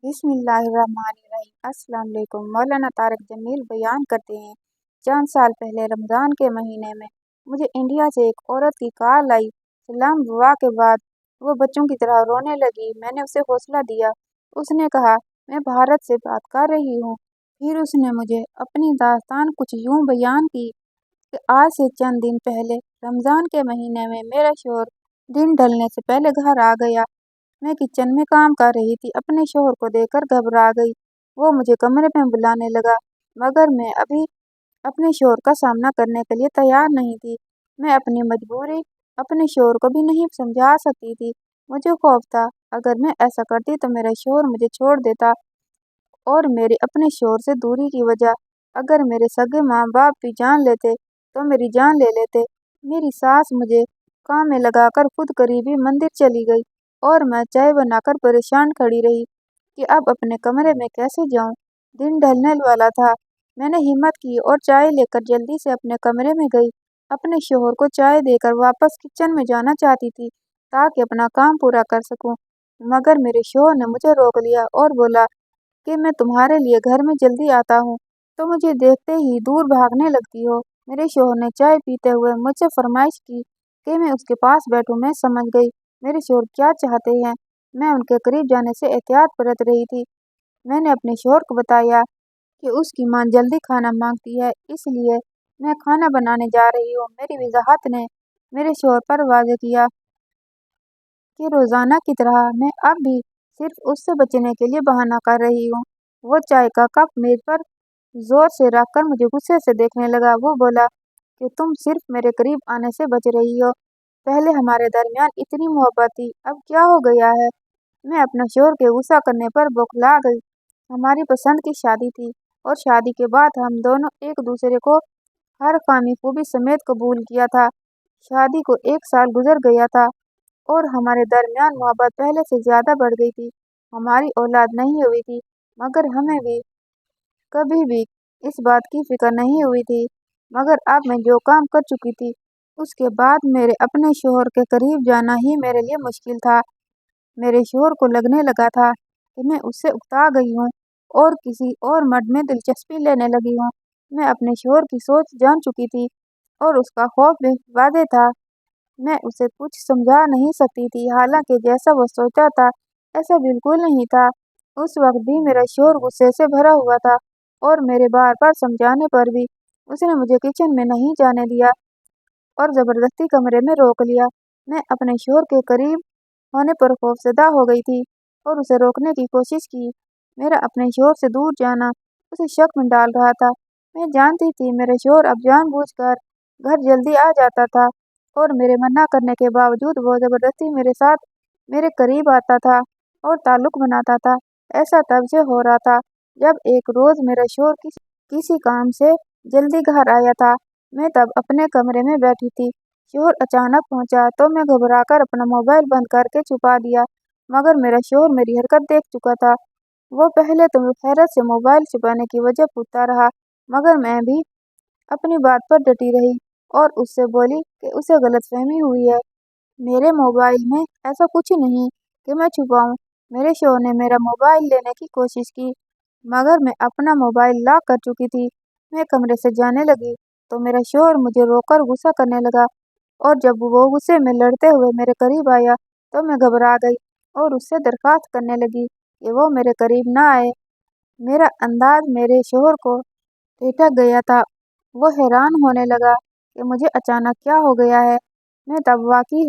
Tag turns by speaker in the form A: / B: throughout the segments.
A: बिस्मिल्लाहिर्रहमानिर्रहीम। अस्सलाम वालेकुम। मौलाना तारिक जमील बयान करते हैं, चंद साल पहले रमज़ान के महीने में मुझे इंडिया से एक औरत की कॉल आई। सलाम दुआ के बाद वो बच्चों की तरह रोने लगी। मैंने उसे हौसला दिया। उसने कहा, मैं भारत से बात कर रही हूँ। फिर उसने मुझे अपनी दास्तान कुछ यूँ बयान की कि आज से चंद दिन पहले रमज़ान के महीने में मेरा शौहर दिन ढलने से पहले घर आ गया। मैं किचन में काम कर रही थी। अपने शौहर को देखकर घबरा गई। वो मुझे कमरे में बुलाने लगा, मगर मैं अभी अपने शौहर का सामना करने के लिए तैयार नहीं थी। मैं अपनी मजबूरी अपने शौहर को भी नहीं समझा सकती थी। मुझे खौफ था, अगर मैं ऐसा करती तो मेरा शौहर मुझे छोड़ देता और मेरी अपने शौहर से दूरी की वजह अगर मेरे सगे माँ बाप भी जान लेते तो मेरी जान ले लेते। मेरी सास मुझे काम में लगाकर खुद करीबी मंदिर चली गई और मैं चाय बनाकर परेशान खड़ी रही कि अब अपने कमरे में कैसे जाऊं। दिन ढलने वाला था। मैंने हिम्मत की और चाय लेकर जल्दी से अपने कमरे में गई। अपने शौहर को चाय देकर वापस किचन में जाना चाहती थी ताकि अपना काम पूरा कर सकूं, मगर मेरे शौहर ने मुझे रोक लिया और बोला कि मैं तुम्हारे लिए घर में जल्दी आता हूँ, तो मुझे देखते ही दूर भागने लगती हो। मेरे शौहर ने चाय पीते हुए मुझसे फरमाइश की कि मैं उसके पास बैठूं। मैं समझ गई मेरे शौहर क्या चाहते हैं। मैं उनके करीब जाने से एहतियात बरत रही थी। मैंने अपने शौहर को बताया कि उसकी मां जल्दी खाना मांगती है, इसलिए मैं खाना बनाने जा रही हूँ। मेरी वजाहत ने मेरे शौहर पर वाज़ेह किया कि रोज़ाना की तरह मैं अब भी सिर्फ उससे बचने के लिए बहाना कर रही हूँ। वो चाय का कप मेज पर जोर से रखकर मुझे गुस्से से देखने लगा। वो बोला कि तुम सिर्फ मेरे करीब आने से बच रही हो। पहले हमारे दरमियान इतनी मोहब्बत थी, अब क्या हो गया है? मैं अपने शौहर के गुस्सा करने पर बौखला गई। हमारी पसंद की शादी थी और शादी के बाद हम दोनों एक दूसरे को हर खामी खूबी समेत कबूल किया था। शादी को 1 साल गुजर गया था और हमारे दरमियान मोहब्बत पहले से ज्यादा बढ़ गई थी। हमारी औलाद नहीं हुई थी, मगर हमें भी कभी भी इस बात की फिक्र नहीं हुई थी। मगर अब मैं जो काम कर चुकी थी, उसके बाद मेरे अपने शौहर के करीब जाना ही मेरे लिए मुश्किल था। मेरे शौहर को लगने लगा था कि मैं उससे उकता गई हूँ और किसी और मर्द में दिलचस्पी लेने लगी हूँ। मैं अपने शौहर की सोच जान चुकी थी और उसका खौफ भी वादे था। मैं उसे कुछ समझा नहीं सकती थी, हालांकि जैसा वो सोचा था ऐसा बिल्कुल नहीं था। उस वक्त भी मेरा शौहर गुस्से से भरा हुआ था और मेरे बार बार समझाने पर भी उसने मुझे किचन में नहीं जाने दिया और ज़बरदस्ती कमरे में रोक लिया। मैं अपने शौहर के करीब होने पर खौफजदा हो गई थी और उसे रोकने की कोशिश की। मेरा अपने शौहर से दूर जाना उसे शक में डाल रहा था। मैं जानती थी मेरा शौहर अब जानबूझकर घर जल्दी आ जाता था और मेरे मना करने के बावजूद वो ज़बरदस्ती मेरे साथ मेरे करीब आता था और ताल्लुक बनाता था। ऐसा तब से हो रहा था जब एक रोज़ मेरा शौहर किसी काम से जल्दी घर आया था। मैं तब अपने कमरे में बैठी थी। शौहर अचानक पहुंचा तो मैं घबराकर अपना मोबाइल बंद करके छुपा दिया, मगर मेरा शौहर मेरी हरकत देख चुका था। वो पहले तो हैरत से मोबाइल छुपाने की वजह पूछता रहा, मगर मैं भी अपनी बात पर डटी रही और उससे बोली कि उसे गलतफहमी हुई है। मेरे मोबाइल में ऐसा कुछ नहीं कि मैं छुपाऊं। मेरे शौहर ने मेरा मोबाइल लेने की कोशिश की, मगर मैं अपना मोबाइल लॉक कर चुकी थी। मैं कमरे से जाने लगी तो मेरा शौहर मुझे रोककर गुस्सा करने लगा और जब वो गुस्से में लड़ते हुए मेरे करीब आया तो मैं घबरा गई और उससे दरख्वास्त करने लगी कि वो मेरे करीब ना आए। मेरा अंदाज मेरे शौहर को ठिठक गया था। वो हैरान होने लगा कि मुझे अचानक क्या हो गया है। मैं तब वाकई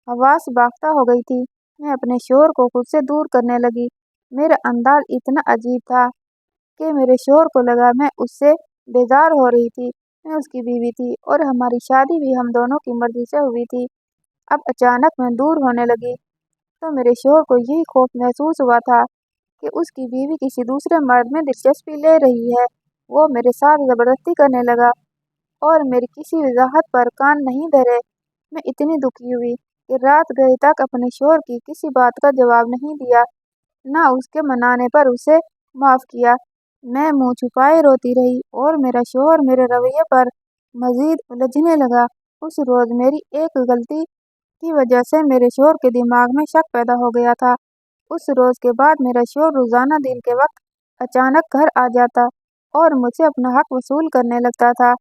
A: हवास बाख्ता हो गई थी। मैं अपने शौहर को खुद से दूर करने लगी। मेरा अंदाज इतना अजीब था कि मेरे शौहर को लगा मैं उससे बेजार हो रही थी। मैं उसकी बीवी थी और हमारी शादी भी हम दोनों की मर्जी से हुई थी। अब अचानक मैं दूर होने लगी तो मेरे शौहर को यही खौफ महसूस हुआ था कि उसकी बीवी किसी दूसरे मर्द में दिलचस्पी ले रही है। वो मेरे साथ ज़बरदस्ती करने लगा और मेरी किसी वजाहत पर कान नहीं धरे। मैं इतनी दुखी हुई कि रात गए तक अपने शौहर की किसी बात का जवाब नहीं दिया, ना उसके मनाने पर उसे माफ़ किया। मैं मुंह छुपाए रोती रही और मेरा शौहर मेरे रवैये पर मजीद उलझने लगा। उस रोज़ मेरी एक गलती की वजह से मेरे शौहर के दिमाग में शक पैदा हो गया था उस रोज के बाद मेरा शोहर रोजाना दिन के वक्त अचानक घर आ जाता और मुझसे अपना हक वसूल करने लगता था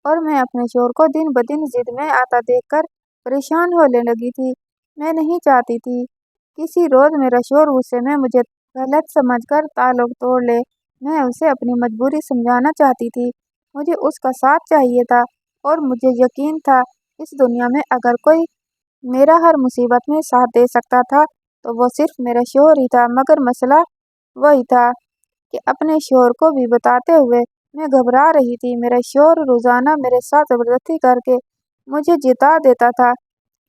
A: और मैं अपने शोहर को दिन ब दिन जिद में आता देखकर परेशान होने लगी थी। मैं नहीं चाहती थी किसी रोज मेरा शोहर गुस्से में मुझे गलत समझकर ताल्लुक तोड़ ले। मैं उसे अपनी मजबूरी समझाना चाहती थी। मुझे उसका साथ चाहिए था और मुझे यकीन था इस दुनिया में अगर कोई मेरा हर मुसीबत में साथ दे सकता था तो वो सिर्फ मेरा शोहर ही था। मगर मसला वही था कि अपने शोहर को भी बताते हुए मैं घबरा रही थी। मेरा शोहर रोजाना मेरे साथ जबरदस्ती करके मुझे जिता देता था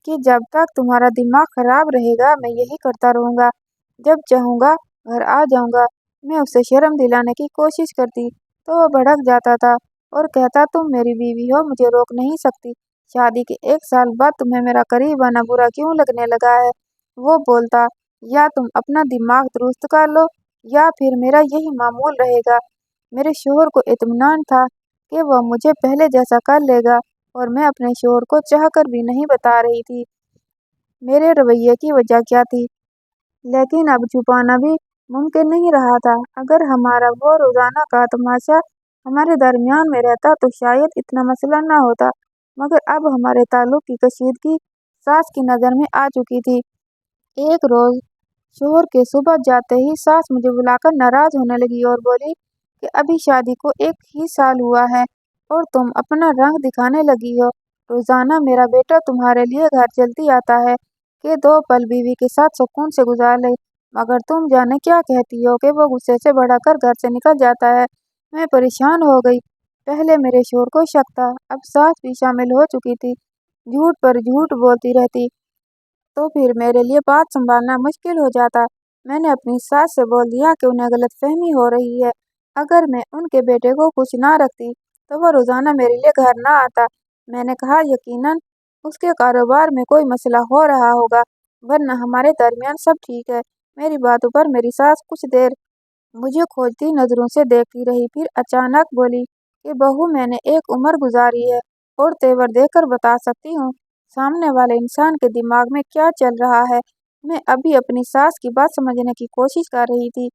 A: कि जब तक तुम्हारा दिमाग खराब रहेगा मैं यही करता रहूंगा, जब चाहूंगा घर आ जाऊंगा। मैं उसे शर्म दिलाने की कोशिश करती तो वो भड़क जाता था और कहता तुम मेरी बीवी हो, मुझे रोक नहीं सकती। शादी के 1 साल बाद तुम्हें मेरा करीब आना बुरा क्यों लगने लगा है? वो बोलता या तुम अपना दिमाग दुरुस्त कर लो या फिर मेरा यही मामूल रहेगा। मेरे शोहर को इत्मीनान था कि वह मुझे पहले जैसा कर लेगा और मैं अपने शोहर को चाहकर भी नहीं बता रही थी मेरे रवैये की वजह क्या थी। लेकिन अब छुपाना भी मुमकिन नहीं रहा था। अगर हमारा वो रोजाना का तमाशा हमारे दरमियान में रहता तो शायद इतना मसला न होता। मगर अब हमारे ताल्लुक की कशीदगी सास की नज़र में आ चुकी थी। एक रोज शोहर के सुबह जाते ही सास मुझे बुलाकर नाराज होने लगी और बोली कि अभी शादी को 1 ही साल हुआ है और तुम अपना रंग दिखाने लगी हो। रोजाना मेरा बेटा तुम्हारे लिए घर जल्दी आता है कि 2 पल बीवी के साथ सुकून से गुजार ले, मगर तुम जाने क्या कहती हो कि वो गुस्से से बढ़कर घर से निकल जाता है। मैं परेशान हो गई। पहले मेरे शोहर को शक था, अब सास भी शामिल हो चुकी थी। झूठ पर झूठ बोलती रहती तो फिर मेरे लिए बात संभालना मुश्किल हो जाता। मैंने अपनी सास से बोल दिया कि उन्हें गलतफहमी हो रही है। अगर मैं उनके बेटे को खुश ना रखती तो वो रोजाना मेरे लिए घर ना आता। मैंने कहा यकीनन उसके कारोबार में कोई मसला हो रहा होगा, वरना हमारे दरमियान सब ठीक है। मेरी बातों पर मेरी सास कुछ देर मुझे खोजती नजरों से देखती रही, फिर अचानक बोली कि बहू मैंने एक उम्र गुजारी है और तेवर देखकर बता सकती हूँ सामने वाले इंसान के दिमाग में क्या चल रहा है। मैं अभी अपनी सास की बात समझने की कोशिश कर रही थी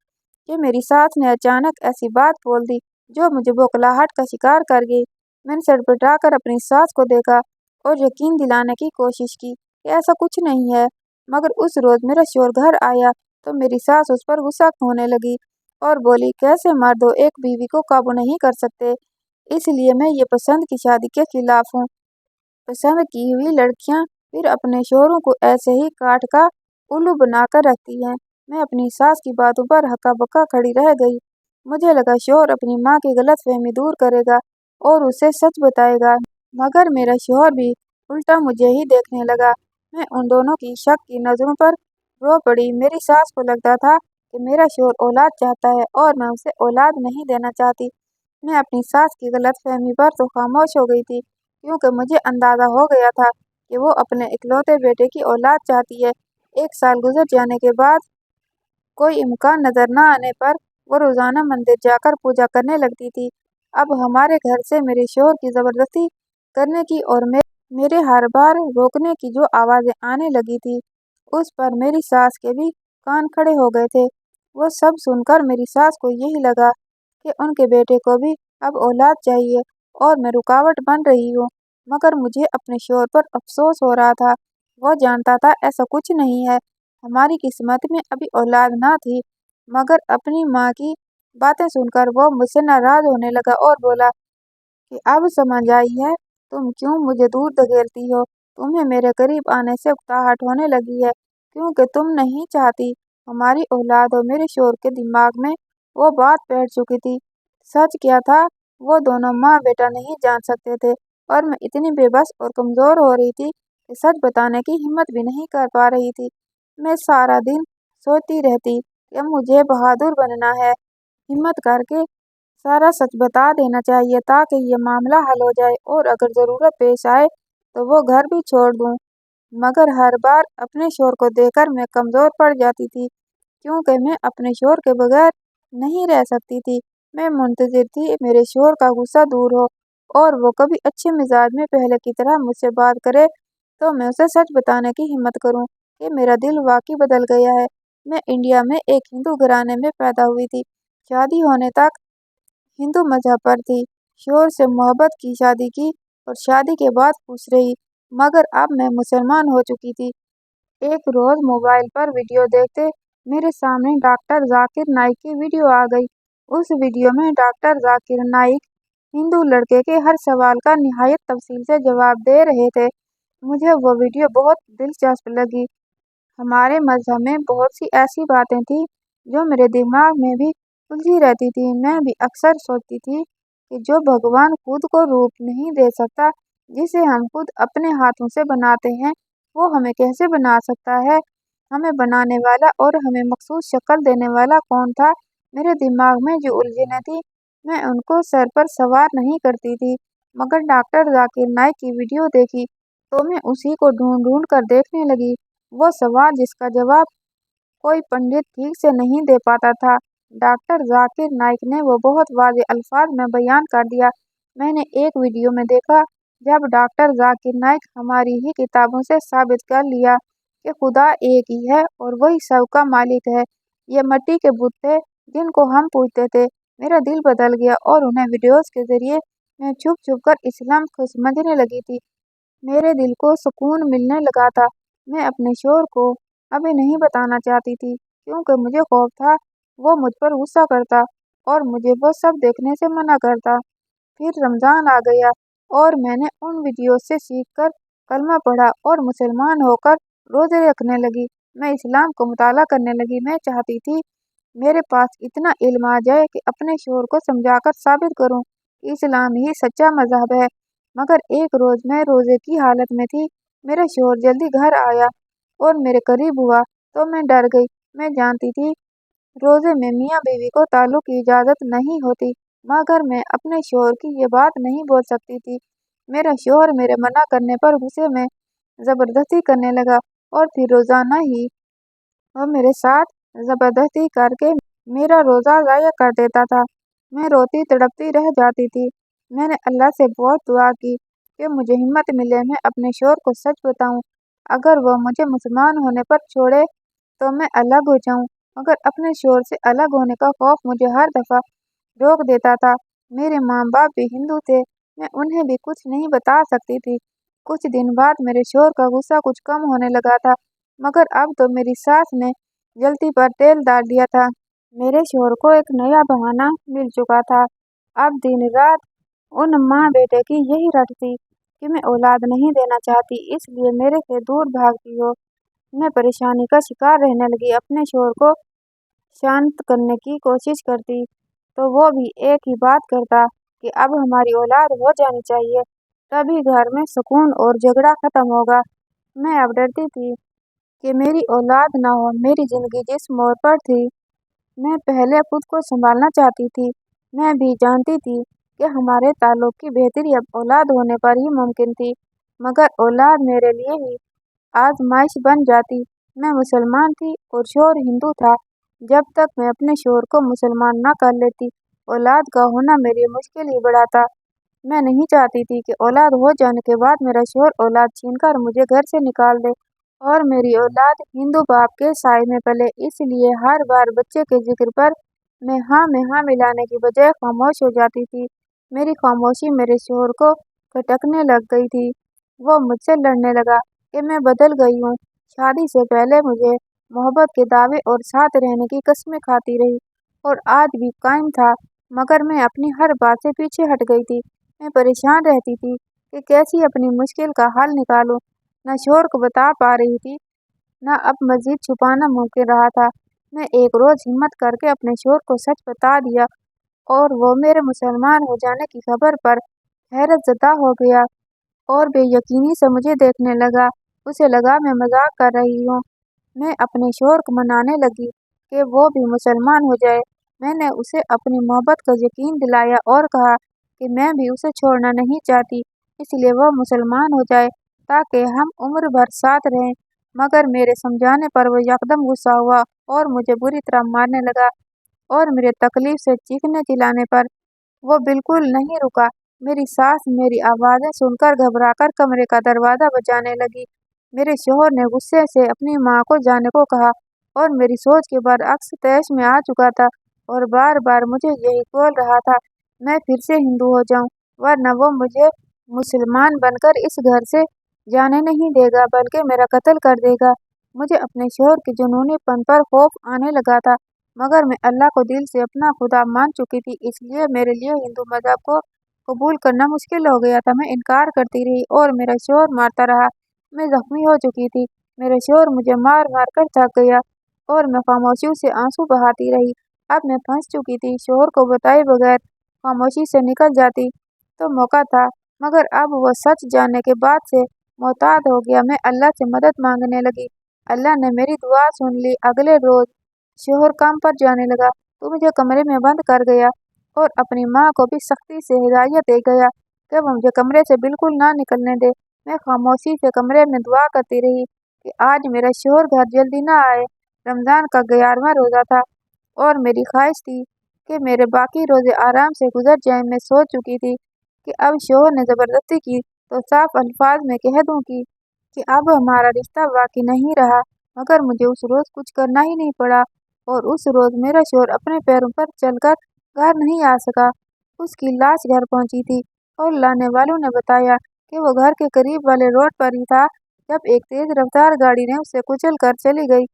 A: कि मेरी सास ने अचानक ऐसी बात बोल दी जो मुझे बौखलाहट का शिकार कर गई। मैंने सड़पटाकर अपनी सास को देखा और यकीन दिलाने की कोशिश की कि ऐसा कुछ नहीं है। मगर उस रोज मेरा शोहर घर आया तो मेरी सास उस पर गुस्सा होने लगी और बोली कैसे मर्द हो एक बीवी को काबू नहीं कर सकते, इसलिए मैं ये पसंद की शादी के खिलाफ हूँ। पसंद की हुई लड़कियां फिर अपने शोहरों को ऐसे ही काट का उल्लू बनाकर रखती हैं। मैं अपनी सास की बातों पर हक्का बक्का खड़ी रह गई। मुझे लगा शोहर अपनी माँ की गलतफहमी दूर करेगा और उसे सच बताएगा, मगर मेरा शोहर भी उल्टा मुझे ही देखने लगा। मैं उन दोनों की शक की नजरों पर रो पड़ी। मेरी सास को लगता था कि मेरा शोहर औलाद चाहता है और मैं उसे औलाद नहीं देना चाहती। मैं अपनी सास की गलतफहमी पर तो खामोश हो गई थी क्योंकि मुझे अंदाजा हो गया था कि वो अपने इकलौते बेटे की औलाद चाहती है। 1 साल गुजर जाने के बाद कोई इम्कान नजर न आने पर वो रोजाना मंदिर जाकर पूजा करने लगती थी। अब हमारे घर से मेरे शोहर की जबरदस्ती करने की और मेरे हर बार रोकने की जो आवाजें आने लगी थी उस पर मेरी सास के भी कान खड़े हो गए थे। वो सब सुनकर मेरी सास को यही लगा कि उनके बेटे को भी अब औलाद चाहिए और मैं रुकावट बन रही हूँ। मगर मुझे अपने शोहर पर अफसोस हो रहा था। वो जानता था ऐसा कुछ नहीं है, हमारी किस्मत में अभी औलाद ना थी। मगर अपनी माँ की बातें सुनकर वो मुझसे नाराज होने लगा और बोला कि अब समझ आई है तुम क्यों मुझे दूर धकेलती हो। तुम्हें मेरे करीब आने से उकताहट होने लगी है क्योंकि तुम नहीं चाहती हमारी औलाद हो। मेरे शोहर के दिमाग में वो बात बैठ चुकी थी। सच क्या था वो दोनों माँ बेटा नहीं जान सकते थे और मैं इतनी बेबस और कमजोर हो रही थी कि सच बताने की हिम्मत भी नहीं कर पा रही थी। मैं सारा दिन सोचती रहती कि अब मुझे बहादुर बनना है, हिम्मत करके सारा सच बता देना चाहिए ताकि ये मामला हल हो जाए और अगर ज़रूरत पेश आए तो वो घर भी छोड़ दूँ। मगर हर बार अपने शोहर को देखकर मैं कमज़ोर पड़ जाती थी क्योंकि मैं अपने शोहर के बगैर नहीं रह सकती थी। मैं मुंतज़िर थी मेरे शोहर का गुस्सा दूर हो और वो कभी अच्छे मिजाज में पहले की तरह मुझसे बात करे तो मैं उसे सच बताने की हिम्मत करूं कि मेरा दिल वाकई बदल गया है। मैं इंडिया में एक हिंदू घराने में पैदा हुई थी। शादी होने तक हिंदू मजहब पर थी। शोहर से मोहब्बत की शादी की और शादी के बाद खुश रही। मगर अब मैं मुसलमान हो चुकी थी। एक रोज मोबाइल पर वीडियो देखते मेरे सामने डॉक्टर जाकिर नाइक की वीडियो आ गई। उस वीडियो में डॉक्टर जाकिर नाइक हिंदू लड़के के हर सवाल का निहायत तफसील से जवाब दे रहे थे। मुझे वो वीडियो बहुत दिलचस्प लगी। हमारे मजहब में बहुत सी ऐसी बातें थी जो मेरे दिमाग में भी उलझी रहती थी। मैं भी अक्सर सोचती थी कि जो भगवान खुद को रूप नहीं दे सकता, जिसे हम खुद अपने हाथों से बनाते हैं, वो हमें कैसे बना सकता है। हमें बनाने वाला और हमें मखसूस शक्ल देने वाला कौन था। मेरे दिमाग में जो उलझने थी, मैं उनको सर पर सवार नहीं करती थी। मगर डॉक्टर जाकिर नाइक की वीडियो देखी तो मैं उसी को ढूंढ ढूंढ कर देखने लगी। वो सवाल जिसका जवाब कोई पंडित ठीक से नहीं दे पाता था, डॉक्टर जाकिर नाइक ने वो बहुत वाज़ेह अल्फाज में बयान कर दिया। मैंने एक वीडियो में देखा जब डॉक्टर जाकिर नाइक हमारी ही किताबों से साबित कर लिया कि खुदा एक ही है और वही सबका मालिक है। ये मिट्टी के बुत थे जिनको हम पूजते थे। मेरा दिल बदल गया और उन्हें वीडियोस के जरिए मैं छुप छुप कर इस्लाम को समझने लगी थी। मेरे दिल को सुकून मिलने लगा था। मैं अपने शोहर को अभी नहीं बताना चाहती थी क्योंकि मुझे खौफ था वो मुझ पर गुस्सा करता और मुझे वो सब देखने से मना करता। फिर रमज़ान आ गया और मैंने उन वीडियो से सीखकर कलमा पढ़ा और मुसलमान होकर रोज़े रखने लगी। मैं इस्लाम को मुताला करने लगी। मैं चाहती थी मेरे पास इतना इल्म आ जाए कि अपने शोहर को समझाकर साबित करूं कि इस्लाम ही सच्चा मजहब है। मगर एक रोज़ मैं रोज़े की हालत में थी। मेरा शोहर जल्दी घर आया और मेरे करीब हुआ तो मैं डर गई। मैं जानती थी रोज़े में मियाँ बीवी को ताल्लुक की इजाज़त नहीं होती, मगर मैं अपने शोहर की ये बात नहीं बोल सकती थी। मेरा शोहर मेरे मना करने पर गुस्से में ज़बरदस्ती करने लगा और फिर रोज़ाना ही वह मेरे साथ ज़बरदस्ती करके मेरा रोज़ा ज़ाया कर देता था। मैं रोती तड़पती रह जाती थी। मैंने अल्लाह से बहुत दुआ की कि मुझे हिम्मत मिले मैं अपने शोहर को सच बताऊं। अगर वह मुझे मुसलमान होने पर छोड़े तो मैं अलग हो जाऊं। मगर अपने शोहर से अलग होने का खौफ मुझे हर दफ़ा रोक देता था। मेरे माँ-बाप भी हिंदू थे, मैं उन्हें भी कुछ नहीं बता सकती थी। कुछ दिन बाद मेरे शोहर का गुस्सा कुछ कम होने लगा था, मगर अब तो मेरी सास ने जल्दी पर तेल डाल दिया था। मेरे शोहर को एक नया बहाना मिल चुका था। अब दिन-रात उन माँ-बेटे की यही रट थी कि मैं औलाद नहीं देना चाहती, इसलिए मेरे से दूर भागती हो। मैं परेशानी का शिकार रहने लगी। अपने शोहर को शांत करने की कोशिश करती तो वो भी एक ही बात करता कि अब हमारी औलाद हो जानी चाहिए, तभी घर में सुकून और झगड़ा खत्म होगा। मैं अब डरती थी कि मेरी औलाद ना हो। मेरी जिंदगी जिस मोड़ पर थी, मैं पहले खुद को संभालना चाहती थी। मैं भी जानती थी कि हमारे ताल्लुक की बेहतरी अब औलाद होने पर ही मुमकिन थी, मगर औलाद मेरे लिए ही आजमाइश बन जाती। मैं मुसलमान थी और शोहर हिंदू था। जब तक मैं अपने शोहर को मुसलमान न कर लेती, औलाद का होना मेरे लिए मुश्किल ही बढ़ाता। मैं नहीं चाहती थी कि औलाद हो जाने के बाद मेरा शोहर औलाद छीनकर मुझे घर से निकाल दे और मेरी औलाद हिंदू बाप के साए में पले। इसलिए हर बार बच्चे के जिक्र पर मैं हाँ में हाँ मिलाने की बजाय खामोश हो जाती थी। मेरी खामोशी मेरे शोहर को खटकने लग गई थी। वो मुझसे लड़ने लगा कि मैं बदल गई हूँ। शादी से पहले मुझे मोहब्बत के दावे और साथ रहने की कस्में खाती रही और आज भी कायम था, मगर मैं अपनी हर बात से पीछे हट गई थी। मैं परेशान रहती थी कि कैसी अपनी मुश्किल का हल निकालूं। न शोहर को बता पा रही थी, न अब मज़ीद छुपाना मुमकिन रहा था। मैं एक रोज़ हिम्मत करके अपने शोहर को सच बता दिया और वो मेरे मुसलमान हो जाने की खबर पर हैरतज़दा हो गया और बेयकीनी से मुझे देखने लगा। उसे लगा मैं मजाक कर रही हूँ। मैं अपने शोहर को मनाने लगी कि वो भी मुसलमान हो जाए। मैंने उसे अपनी मोहब्बत का यकीन दिलाया और कहा कि मैं भी उसे छोड़ना नहीं चाहती, इसलिए वो मुसलमान हो जाए ताकि हम उम्र भर साथ रहें। मगर मेरे समझाने पर वो यकदम गुस्सा हुआ और मुझे बुरी तरह मारने लगा और मेरे तकलीफ से चीखने चिल्लाने पर वो बिल्कुल नहीं रुका। मेरी सास मेरी आवाज़ें सुनकर घबराकर कमरे का दरवाज़ा बजाने लगी। मेरे शोहर ने गुस्से से अपनी माँ को जाने को कहा और मेरी सोच के बरअक्स तैश में आ चुका था और बार बार मुझे यही बोल रहा था, मैं फिर से हिंदू हो जाऊं, वरना वो मुझे मुसलमान बनकर इस घर से जाने नहीं देगा बल्कि मेरा कत्ल कर देगा। मुझे अपने शोहर के जुनूनीपन पर खौफ आने लगा था, मगर मैं अल्लाह को दिल से अपना खुदा मान चुकी थी, इसलिए मेरे लिए हिंदू मजहब को कबूल करना मुश्किल हो गया था। मैं इनकार करती रही और मेरा शोहर मारता रहा। मैं जख्मी हो चुकी थी, मेरा शोहर मुझे मार मार कर थक गया और मैं खामोशी से आंसू बहाती रही। अब मैं फंस चुकी थी, शोहर को बताए बगैर खामोशी से निकल जाती तो मौका था, मगर अब वो सच जानने के बाद से मोहतात हो गया। मैं अल्लाह से मदद मांगने लगी। अल्लाह ने मेरी दुआ सुन ली। अगले रोज शोहर काम पर जाने लगा तो मुझे कमरे में बंद कर गया और अपनी माँ को भी सख्ती से हिदायत दे गया कि वो मुझे कमरे से बिल्कुल ना निकलने दे। मैं खामोशी से कमरे में दुआ करती रही कि आज मेरा शोहर घर जल्दी ना आए। रमज़ान का 11वां रोज़ा था और मेरी ख्वाहिश थी कि मेरे बाकी रोज़े आराम से गुजर जाएं। मैं सोच चुकी थी कि अब शोहर ने ज़बरदस्ती की तो साफ अल्फाज में कह दूं कि अब हमारा रिश्ता बाकी नहीं रहा, मगर मुझे उस रोज़ कुछ करना ही नहीं पड़ा और उस रोज़ मेरा शोहर अपने पैरों पर चलकर घर नहीं आ सका। उसकी लाश घर पहुंची थी और लाने वालों ने बताया कि वो घर के करीब वाले रोड पर ही था जब एक तेज रफ्तार गाड़ी ने उसे कुचल कर चली गई।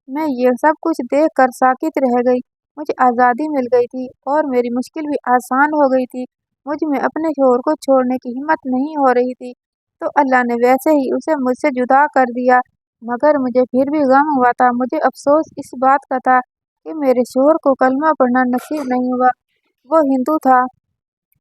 A: मैं ये सब कुछ देख कर साकित रह गई। मुझे आज़ादी मिल गई थी और मेरी मुश्किल भी आसान हो गई थी। मुझ में अपने शोहर को छोड़ने की हिम्मत नहीं हो रही थी, तो अल्लाह ने वैसे ही उसे मुझसे जुदा कर दिया। मगर मुझे फिर भी गम हुआ था। मुझे अफसोस इस बात का था कि मेरे शोहर को कलमा पढ़ना नसीब नहीं हुआ। वो हिंदू था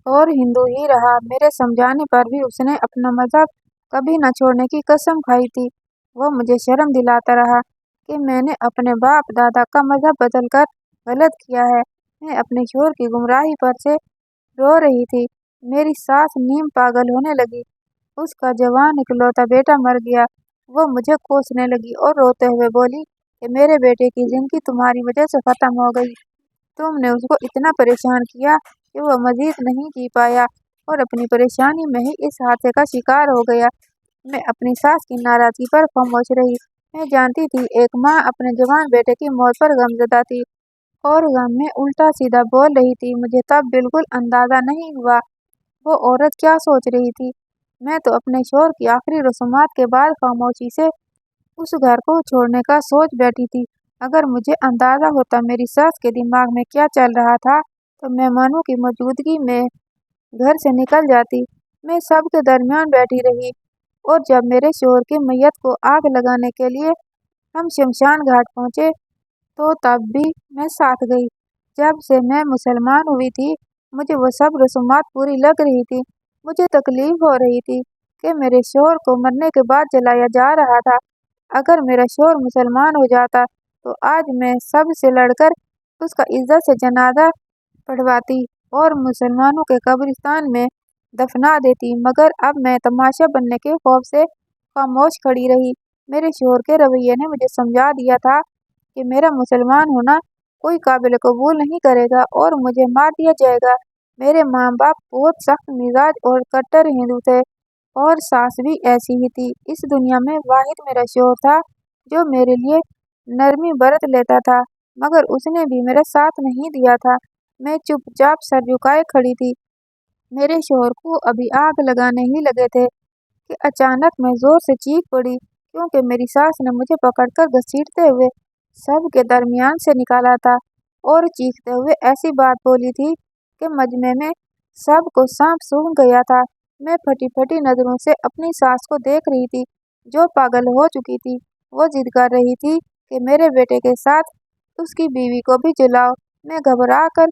A: और हिंदू ही रहा। मेरे समझाने पर भी उसने अपना मज़हब कभी न छोड़ने की कसम खाई थी। वो मुझे शर्म दिलाता रहा कि मैंने अपने बाप दादा का मज़हब बदलकर गलत किया है। मैं अपने शोहर की गुमराही पर से रो रही थी। मेरी सास नीम पागल होने लगी। उसका जवान इकलौता बेटा मर गया। वो मुझे कोसने लगी और रोते हुए बोली कि मेरे बेटे की जिंदगी तुम्हारी वजह से खत्म हो गई। तुमने उसको इतना परेशान किया कि वो मजीद नहीं जी पाया और अपनी परेशानी में ही इस हादसे का शिकार हो गया। मैं अपनी सास की नाराजगी पर खामोश रही। मैं जानती थी एक माँ अपने जवान बेटे की मौत पर गमज़दा थी और गम में उल्टा सीधा बोल रही थी। मुझे तब बिल्कुल अंदाजा नहीं हुआ वो औरत क्या सोच रही थी। मैं तो अपने शोहर की आखिरी रस्मात के बाद खामोशी से उस घर को छोड़ने का सोच बैठी थी। अगर मुझे अंदाजा होता मेरी सास के दिमाग में क्या चल रहा था तो मेहमानों की मौजूदगी में घर से निकल जाती। मैं सबके दरमियान बैठी रही और जब मेरे शोहर की मैयत को आग लगाने के लिए हम शमशान घाट पहुंचे तो तब भी मैं साथ गई। जब से मैं मुसलमान हुई थी मुझे वो सब रस्मात पूरी लग रही थी। मुझे तकलीफ हो रही थी कि मेरे शोहर को मरने के बाद जलाया जा रहा था। अगर मेरा शोहर मुसलमान हो जाता तो आज मैं सब से लड़कर उसका इज्जत से जनाजा पढ़वाती और मुसलमानों के कब्रिस्तान में दफना देती, मगर अब मैं तमाशा बनने के खौफ से खामोश खड़ी रही। मेरे शोहर के रवैये ने मुझे समझा दिया था कि मेरा मुसलमान होना कोई काबिल कबूल नहीं करेगा और मुझे मार दिया जाएगा। मेरे माँ बाप बहुत सख्त मिजाज और कट्टर हिंदू थे और सास भी ऐसी ही थी। इस दुनिया में वाहिद मेरा शोहर था जो मेरे लिए नरमी बरत लेता था, मगर उसने भी मेरा साथ नहीं दिया था। मैं चुपचाप सर झुकाए खड़ी थी। मेरे शोहर को अभी आग लगाने ही लगे थे कि अचानक मैं जोर से चीख पड़ी, क्योंकि मेरी सास ने मुझे पकड़कर घसीटते हुए सब के दरमियान से निकाला था और चीखते हुए ऐसी बात बोली थी कि मजमे में सबको सांप सूंघ गया था। मैं फटी फटी नजरों से अपनी सास को देख रही थी जो पागल हो चुकी थी। वो जिद कर रही थी कि मेरे बेटे के साथ उसकी बीवी को भी जलाओ। मैं घबरा कर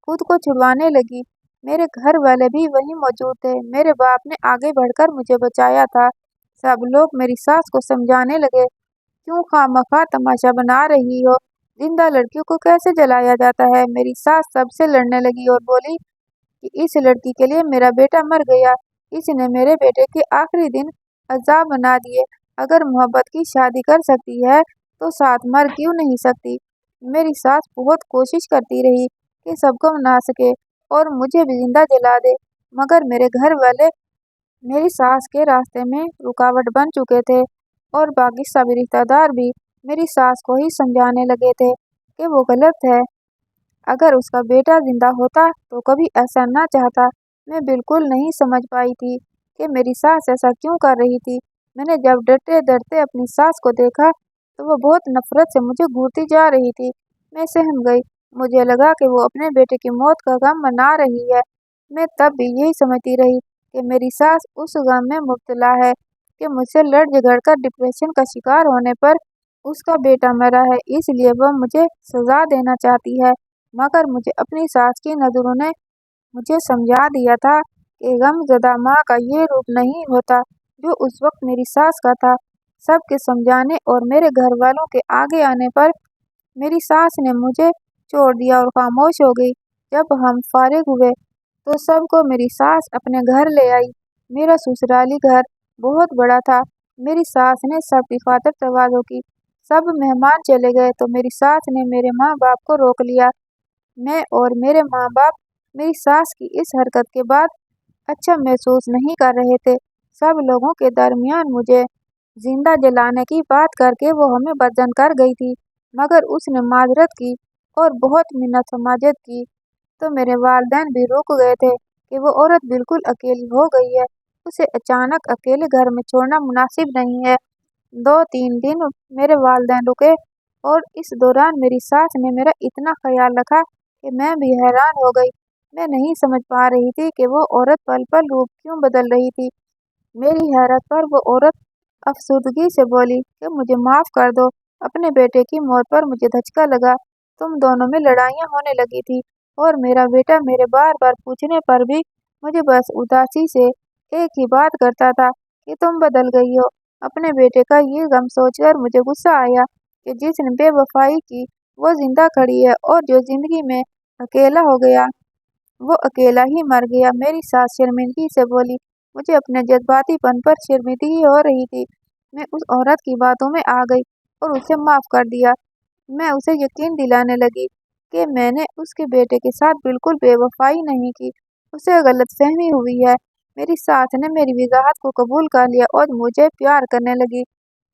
A: खुद को छुड़वाने लगी। मेरे घर वाले भी वहीं मौजूद थे। मेरे बाप ने आगे बढ़कर मुझे बचाया था। सब लोग मेरी सास को समझाने लगे, क्यों खामखा तमाशा बना रही हो, जिंदा लड़कियों को कैसे जलाया जाता है। मेरी सास सबसे लड़ने लगी और बोली कि इस लड़की के लिए मेरा बेटा मर गया, इसने मेरे बेटे के आखिरी दिन अज़ाब बना दिए। अगर मोहब्बत की शादी कर सकती है तो साथ मर क्यों नहीं सकती। मेरी सास बहुत कोशिश करती रही कि सबको मना सके और मुझे भी जिंदा जला दे, मगर मेरे घर वाले मेरी सास के रास्ते में रुकावट बन चुके थे और बाकी सभी रिश्तेदार भी। मेरी सास को ही समझाने लगे थे कि वो गलत है। अगर उसका बेटा जिंदा होता तो कभी ऐसा ना चाहता। मैं बिल्कुल नहीं समझ पाई थी कि मेरी सास ऐसा क्यों कर रही थी। मैंने जब डरते डरते अपनी सास को देखा तो वो बहुत नफरत से मुझे घूरती जा रही थी। मैं सहम गई। मुझे लगा कि वो अपने बेटे की मौत का गम मना रही है। मैं तब भी यही समझती रही कि मेरी सास उस गम में मुब्तला है कि मुझसे लड़ झगड़ कर डिप्रेशन का शिकार होने पर उसका बेटा मरा है, इसलिए वह मुझे सजा देना चाहती है। मगर मुझे अपनी सास की नज़रों ने मुझे समझा दिया था कि गमज़दा माँ का ये रूप नहीं होता जो उस वक्त मेरी सास का था। सबके समझाने और मेरे घर वालों के आगे आने पर मेरी सास ने मुझे छोड़ दिया और खामोश हो गई। जब हम फारिग हुए तो सबको मेरी सास अपने घर ले आई। मेरा ससुराली घर बहुत बड़ा था। मेरी सास ने सबकी खातिर तवाज़ो की। सब मेहमान चले गए तो मेरी सास ने मेरे माँ बाप को रोक लिया। मैं और मेरे माँ बाप मेरी सास की इस हरकत के बाद अच्छा महसूस नहीं कर रहे थे। सब लोगों के दरमियान मुझे जिंदा जलाने की बात करके वो हमें बदजन कर गई थी। मगर उसने माजरत की और बहुत मिन्नत समाजत की तो मेरे वालिदैन भी रुक गए थे कि वो औरत बिल्कुल अकेली हो गई है। उसे अचानक अकेले घर में छोड़ना मुनासिब नहीं है। 2-3 दिन मेरे वालिदैन रुके और इस दौरान मेरी सास ने मेरा इतना ख्याल रखा कि मैं भी हैरान हो गई। मैं नहीं समझ पा रही थी कि वो औरत पल पल रूप क्यों बदल रही थी। मेरी हैरत पर वो औरत अफसुदगी से बोली कि मुझे माफ़ कर दो। अपने बेटे की मौत पर मुझे धचका लगा। तुम दोनों में लड़ाइयाँ होने लगी थी और मेरा बेटा मेरे बार बार पूछने पर भी मुझे बस उदासी से एक ही बात करता था कि तुम बदल गई हो। अपने बेटे का ये गम सोचकर मुझे गुस्सा आया कि जिसने बेवफाई की वो जिंदा खड़ी है और जो जिंदगी में अकेला हो गया वो अकेला ही मर गया। मेरी सास शर्मिंदगी से बोली। मुझे अपने जज्बातीपन पर शर्मिंदगी हो रही थी। मैं उस औरत की बातों में आ गई और उसे माफ़ कर दिया। मैं उसे यकीन दिलाने लगी कि मैंने उसके बेटे के साथ बिल्कुल बेवफाई नहीं की। उसे गलतफहमी हुई है। मेरी सास ने मेरी वजाहत को कबूल कर लिया और मुझे प्यार करने लगी।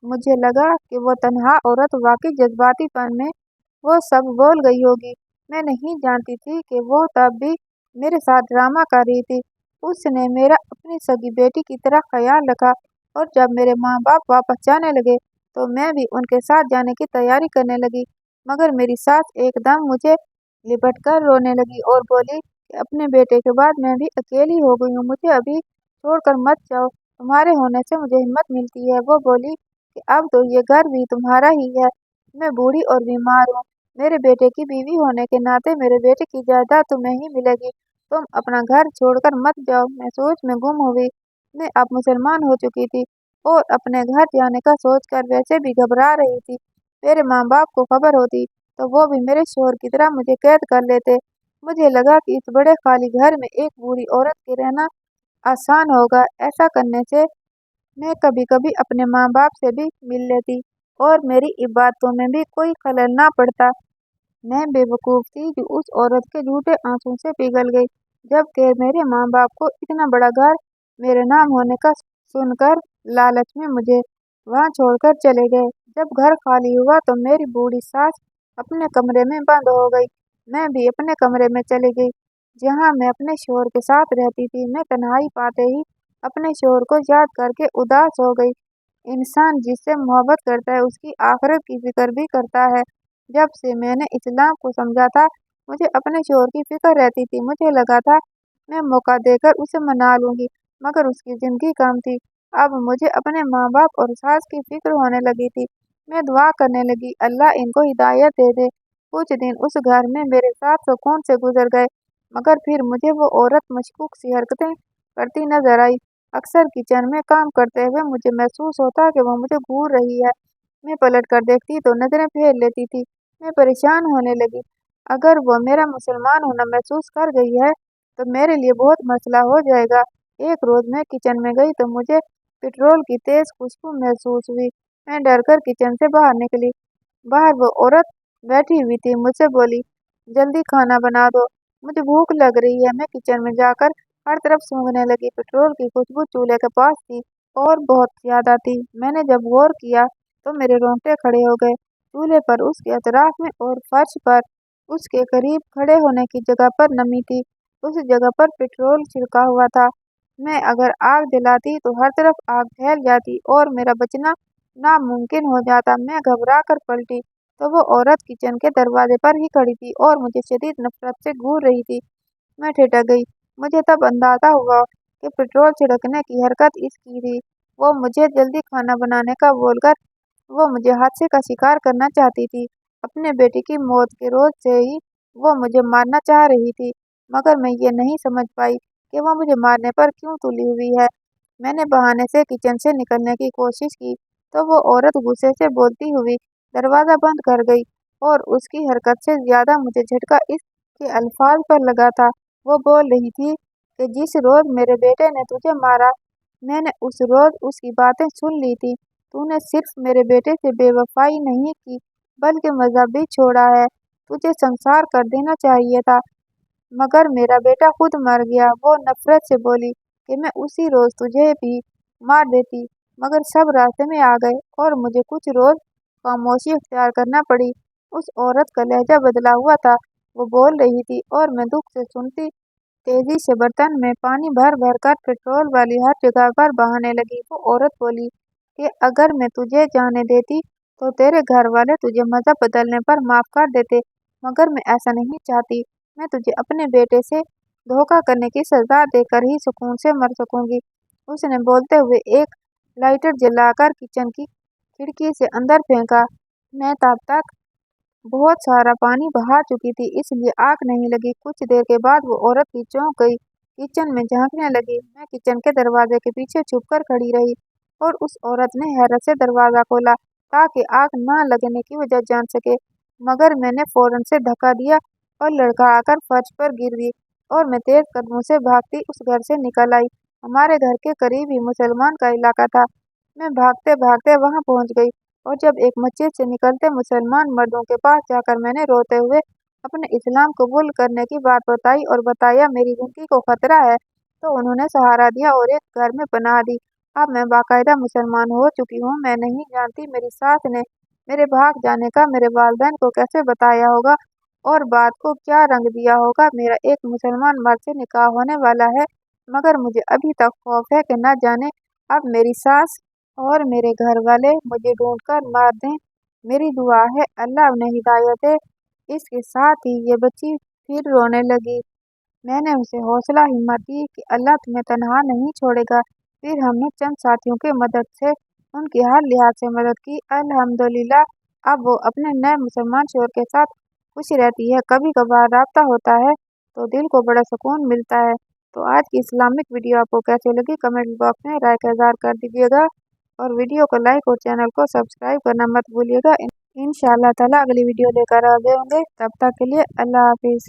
A: मुझे लगा कि वो तन्हा औरत वाकई जज्बातीपन में वो सब बोल गई होगी। मैं नहीं जानती थी कि वो तब भी मेरे साथ ड्रामा कर रही थी। उसने मेरा अपनी सगी बेटी की तरह ख्याल रखा और जब मेरे माँ बाप वापस जाने लगे तो मैं भी उनके साथ जाने की तैयारी करने लगी। मगर मेरी सास एकदम मुझे लिपट कर रोने लगी और बोली कि अपने बेटे के बाद मैं भी अकेली हो गई हूँ, मुझे अभी छोड़कर मत जाओ, तुम्हारे होने से मुझे हिम्मत मिलती है। वो बोली कि अब तो ये घर भी तुम्हारा ही है। मैं बूढ़ी और बीमार हूँ। मेरे बेटे की बीवी होने के नाते मेरे बेटे की जायदाद तुम्हें ही मिलेगी। तुम अपना घर छोड़कर मत जाओ। मैं सोच में गुम हो गई। मैं अब मुसलमान हो चुकी थी और अपने घर जाने का सोचकर वैसे भी घबरा रही थी। मेरे माँ बाप को खबर होती तो वो भी मेरे शोहर की तरह मुझे कैद कर लेते। मुझे लगा कि इस बड़े खाली घर में एक बूढ़ी औरत के रहना आसान होगा। ऐसा करने से मैं कभी-कभी अपने माँ-बाप से भी मिल लेती और मेरी इबादतों में भी कोई खलल ना पड़ता। मैं बेवकूफ़ थी जो उस औरत के झूठे आंसू से पिघल गई, जबकि मेरे माँ-बाप को इतना बड़ा घर मेरे नाम होने का सुनकर लालच में मुझे वहाँ छोड़कर चले गए। जब घर खाली हुआ तो मेरी बूढ़ी सास अपने कमरे में बंद हो गई। मैं भी अपने कमरे में चली गई, जहाँ मैं अपने शोहर के साथ रहती थी। मैं तन्हाई पाते ही अपने शोहर को याद करके उदास हो गई। इंसान जिससे मोहब्बत करता है उसकी आखिरत की फिक्र भी करता है। जब से मैंने इस्लाम को समझा था मुझे अपने शोहर की फिक्र रहती थी। मुझे लगा था मैं मौका देकर उसे मना लूंगी, मगर उसकी जिंदगी कम थी। अब मुझे अपने माँ बाप और सास की फिक्र होने लगी थी। मैं दुआ करने लगी, अल्लाह इनको हिदायत दे दे। कुछ दिन उस घर में मेरे साथ सुकून से गुजर गए, मगर फिर मुझे वो औरत मशकूक सी हरकतें करती नजर आई। अक्सर किचन में काम करते हुए मुझे महसूस होता कि वो मुझे घूर रही है। मैं पलट कर देखती तो नजरें फेर लेती थी। मैं परेशान होने लगी। अगर वो मेरा मुसलमान होना महसूस कर गई है तो मेरे लिए बहुत मसला हो जाएगा। एक रोज मैं किचन में गई तो मुझे पेट्रोल की तेज खुशबू महसूस हुई। मैं डरकर किचन से बाहर निकली। बाहर वो औरत बैठी हुई थी। मुझसे बोली, जल्दी खाना बना दो, मुझे भूख लग रही है। मैं किचन में जाकर हर तरफ सूंघने लगी। पेट्रोल की खुशबू चूल्हे के पास थी और बहुत ज्यादा थी। मैंने जब गौर किया तो मेरे रोंगटे खड़े हो गए। चूल्हे पर, उसके अतराफ में और फर्श पर उसके करीब खड़े होने की जगह पर नमी थी। उस जगह पर पेट्रोल छिड़का हुआ था। मैं अगर आग जलाती तो हर तरफ आग फैल जाती और मेरा बचना नामुमकिन हो जाता। मैं घबरा कर पलटी तो वो औरत किचन के दरवाजे पर ही खड़ी थी और मुझे शदीद नफरत से घूर रही थी। मैं ठिठक गई। मुझे तब अंदाजा हुआ कि पेट्रोल छिड़कने की हरकत इसकी थी। वो मुझे जल्दी खाना बनाने का बोलकर वो मुझे हादसे का शिकार करना चाहती थी। अपने बेटे की मौत के रोज से ही वो मुझे मारना चाह रही थी, मगर मैं ये नहीं समझ पाई कि वो मुझे मारने पर क्यों तुली हुई है। मैंने बहाने से किचन से निकलने की कोशिश की तो वो औरत गुस्से से बोलती हुई दरवाज़ा बंद कर गई और उसकी हरकत से ज़्यादा मुझे झटका इसके अल्फाज पर लगा था। वो बोल रही थी कि जिस रोज़ मेरे बेटे ने तुझे मारा, मैंने उस रोज़ उसकी बातें सुन ली थी। तूने सिर्फ मेरे बेटे से बेवफाई नहीं की, बल्कि मज़हब भी छोड़ा है। तुझे संसार कर देना चाहिए था, मगर मेरा बेटा खुद मर गया। वो नफरत से बोली कि मैं उसी रोज़ तुझे भी मार देती, मगर सब रास्ते में आ गए और मुझे कुछ रोज़ खामोशी इख्तियार करना पड़ी। उस औरत का लहजा बदला हुआ था। वो बोल रही थी और मैं दुख से सुनती। तेजी से बर्तन में पानी भर भर कर पेट्रोल वाली हर जगह पर बहाने लगी। वो औरत बोली कि अगर मैं तुझे जाने देती तो तेरे घर वाले तुझे मजहब बदलने पर माफ कर देते, मगर मैं ऐसा नहीं चाहती। मैं तुझे अपने बेटे से धोखा करने की सजा देकर ही सुकून से मर सकूंगी। उसने बोलते हुए एक लाइटर जलाकर किचन की खिड़की से अंदर फेंका। मैं तब तक बहुत सारा पानी बहा चुकी थी, इसलिए आग नहीं लगी। कुछ देर के बाद वो औरत भी चौंक गई, किचन में झांकने लगी। मैं किचन के दरवाजे के पीछे छुपकर खड़ी रही और उस औरत ने हैरत से दरवाजा खोला ताकि आग न लगने की वजह जान सके, मगर मैंने फौरन से धक्का दिया और लड़का आकर फर्श पर गिर गई और मैं तेज कदमों से भागती उस घर से निकल आई। हमारे घर के करीब ही मुसलमान का इलाका था। मैं भागते भागते वहां पहुंच गई और जब एक मस्जिद से निकलते मुसलमान मर्दों के पास जाकर मैंने रोते हुए अपने इस्लाम कबूल करने की बात बताई और बताया मेरी जिंदगी को खतरा है, तो उन्होंने सहारा दिया और एक घर में पनाह दी। अब मैं बाकायदा मुसलमान हो चुकी हूँ। मैं नहीं जानती मेरी सास ने मेरे भाग जाने का मेरे वालिदैन को कैसे बताया होगा और बात को क्या रंग दिया होगा। मेरा एक मुसलमान मर्द से निकाह होने वाला है, मगर मुझे अभी तक खौफ है कि न जाने अब मेरी सास और मेरे घर वाले मुझे ढूंढकर मार दें। मेरी दुआ है अल्लाह उन्हें हिदायत दे। इसके साथ ही ये बच्ची फिर रोने लगी। मैंने उसे हौसला हिम्मत दी कि अल्लाह तुम्हें तनहा नहीं छोड़ेगा। फिर हमने चंद साथियों की मदद से उनकी हर लिहाज से मदद की। अल्हम्दुलिल्लाह अब वो अपने नए मुसलमान शौहर के साथ खुश रहती है। कभी कभार राब्ता होता है तो दिल को बड़ा सुकून मिलता है। तो आज की इस्लामिक वीडियो आपको कैसी लगी कमेंट बॉक्स में राय का इज़हार कर दीजिएगा और वीडियो को लाइक और चैनल को सब्सक्राइब करना मत भूलिएगा। इंशाअल्लाह ताला अगली वीडियो लेकर आ गए होंगे। तब तक के लिए अल्लाह हाफिज़।